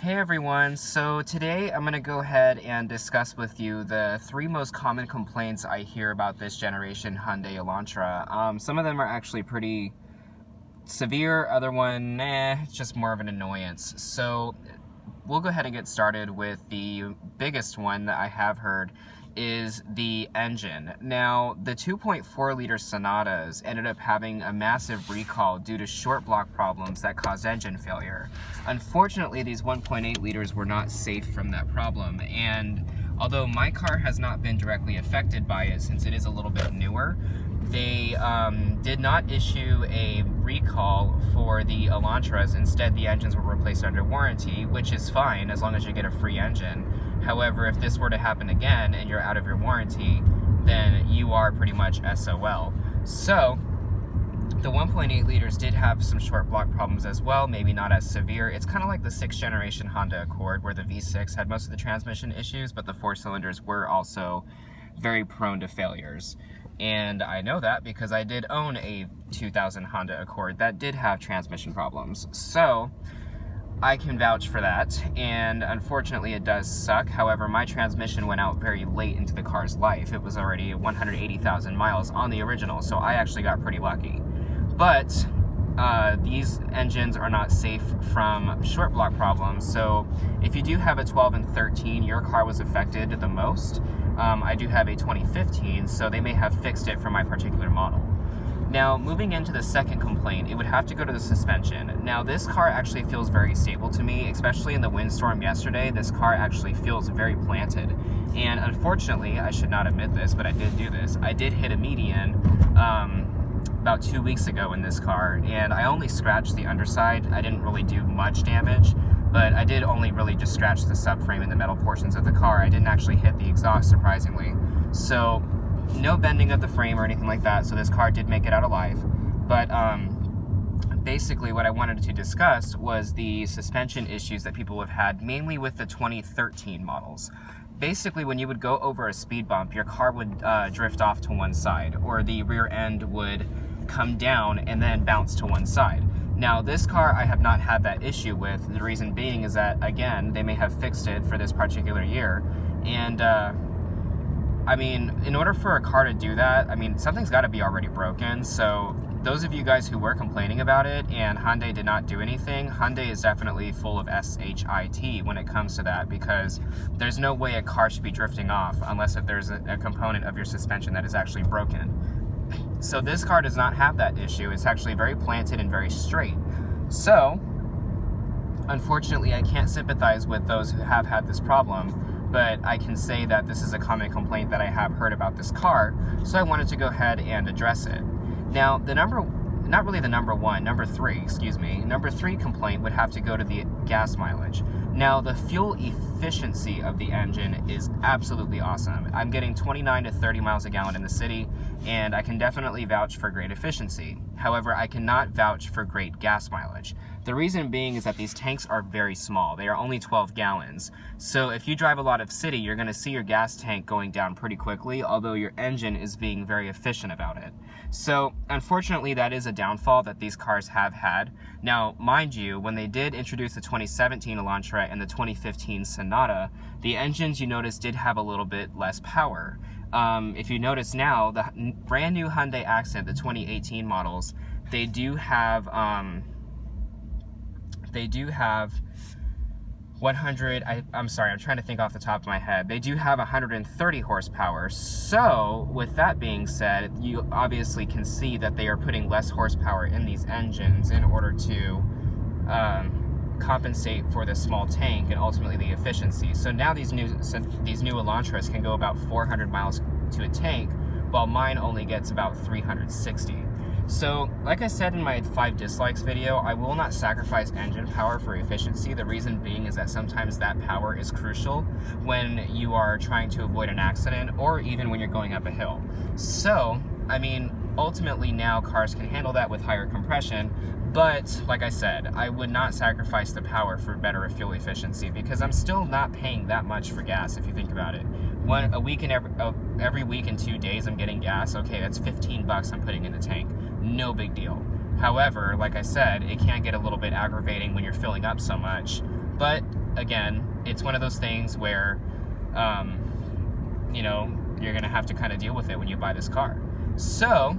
Hey everyone, so today I'm going to go ahead and discuss with you the 3 most common complaints I hear about this generation Hyundai Elantra. Some of them are actually pretty severe, other one, it's just more of an annoyance. So we'll go ahead and get started with the biggest one that I have heard is the engine. Now, the 2.4 liter Sonatas ended up having a massive recall due to short block problems that caused engine failure. Unfortunately, these 1.8 liters were not safe from that problem, and although my car has not been directly affected by it since it is a little bit newer, they did not issue a recall for the Elantras. Instead, the engines were replaced under warranty, which is fine as long as you get a free engine. However, if this were to happen again and you're out of your warranty, then you are pretty much SOL. So, the 1.8 liters did have some short block problems as well, maybe not as severe. It's kind of like the 6th generation Honda Accord, where the V6 had most of the transmission issues, but the 4 cylinders were also very prone to failures. And I know that because I did own a 2000 Honda Accord that did have transmission problems. So I can vouch for that, and unfortunately it does suck. However, my transmission went out very late into the car's life. It was already 180,000 miles on the original, so I actually got pretty lucky. But these engines are not safe from short block problems, so if you do have a 12 and 13, your car was affected the most. I do have a 2015, so they may have fixed it for my particular model. Now, moving into the second complaint, it would have to go to the suspension. Now, this car actually feels very stable to me, especially in the windstorm yesterday. This car actually feels very planted. And unfortunately, I should not admit this, but I did do this. I did hit a median about 2 weeks ago in this car, and I only scratched the underside. I didn't really do much damage, but I did only really just scratch the subframe and the metal portions of the car. I didn't actually hit the exhaust, surprisingly. So, no bending of the frame or anything like that, so this car did make it out alive. But basically what I wanted to discuss was the suspension issues that people have had, mainly with the 2013 models. Basically, when you would go over a speed bump, your car would drift off to one side, or the rear end would come down and then bounce to one side. Now, this car I have not had that issue with. The reason being is that, again, they may have fixed it for this particular year, and I mean, in order for a car to do that, I mean, something's got to be already broken. So those of you guys who were complaining about it and Hyundai did not do anything, Hyundai is definitely full of SHIT when it comes to that, because there's no way a car should be drifting off unless if there's a component of your suspension that is actually broken. So this car does not have that issue. It's actually very planted and very straight. So, unfortunately, I can't sympathize with those who have had this problem, but I can say that this is a common complaint that I have heard about this car, so I wanted to go ahead and address it. Now, number three complaint would have to go to the gas mileage. Now, the fuel efficiency of the engine is absolutely awesome. I'm getting 29 to 30 miles a gallon in the city, and I can definitely vouch for great efficiency. However, I cannot vouch for great gas mileage. The reason being is that these tanks are very small. They are only 12 gallons. So if you drive a lot of city, you're going to see your gas tank going down pretty quickly, although your engine is being very efficient about it. So unfortunately, that is a downfall that these cars have had. Now, mind you, when they did introduce the 2017 Elantra and the 2015 Sonata, the engines, you notice, did have a little bit less power. If you notice now, the brand new Hyundai Accent, the 2018 models, they do have 100, I'm sorry, I'm trying to think off the top of my head. They do have 130 horsepower. So, with that being said, you obviously can see that they are putting less horsepower in these engines in order to compensate for the small tank and ultimately the efficiency. So now these new Elantras can go about 400 miles to a tank, while mine only gets about 360. So, like I said in my 5 dislikes video, I will not sacrifice engine power for efficiency. The reason being is that sometimes that power is crucial when you are trying to avoid an accident, or even when you're going up a hill. So, I mean, ultimately now cars can handle that with higher compression, but like I said, I would not sacrifice the power for better fuel efficiency, because I'm still not paying that much for gas if you think about it. Every week and 2 days I'm getting gas. Okay, that's $15 I'm putting in the tank. No big deal. However, like I said, it can get a little bit aggravating when you're filling up so much, but again, it's one of those things where, you know, you're gonna have to kind of deal with it when you buy this car. So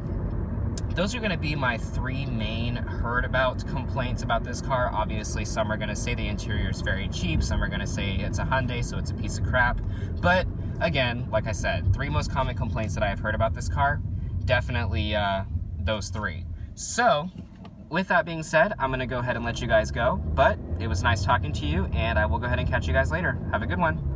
those are going to be my 3 main heard about complaints about this car. Obviously, some are going to say the interior is very cheap. Some are going to say it's a Hyundai, so it's a piece of crap. But again, like I said, 3 most common complaints that I have heard about this car, definitely those 3. So with that being said, I'm going to go ahead and let you guys go. But it was nice talking to you, and I will go ahead and catch you guys later. Have a good one.